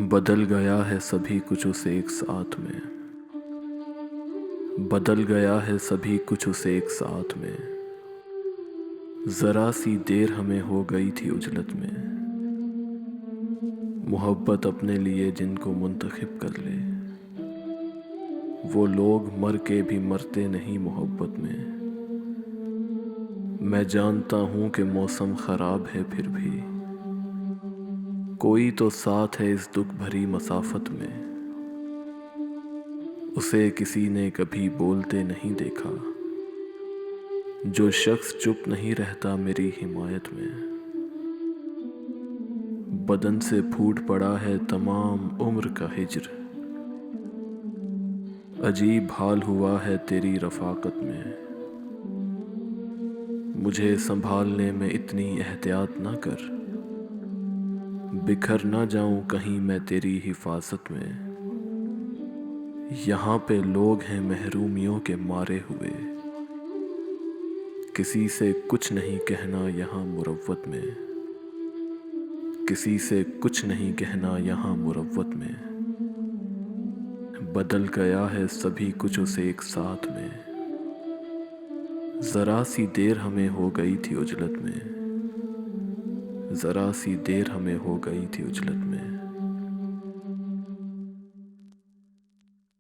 बदल गया है सभी कुछ उस एक साथ में। बदल गया है सभी कुछ उस एक साथ में। जरा सी देर हमें हो गई थी उजलत में। मोहब्बत अपने लिए जिनको मुंतखब कर ले, वो लोग मर के भी मरते नहीं मोहब्बत में। मैं जानता हूँ कि मौसम खराब है, फिर भी कोई तो साथ है इस दुख भरी मसाफत में। उसे किसी ने कभी बोलते नहीं देखा, जो शख्स चुप नहीं रहता मेरी हिमायत में। बदन से फूट पड़ा है तमाम उम्र का हिज्र। अजीब हाल हुआ है तेरी रफ़ाकत में। मुझे संभालने में इतनी एहतियात ना कर, बिखर ना जाऊं कहीं मैं तेरी हिफाजत में। यहाँ पे लोग हैं महरूमियों के मारे हुए, किसी से कुछ नहीं कहना यहाँ मुरव्वत में। किसी से कुछ नहीं कहना यहाँ मुरव्वत में। बदल गया है सभी कुछ उस एक साथ में। जरा सी देर हमें हो गई थी उजलत में। जरा सी देर हमें हो गई थी उजलत में।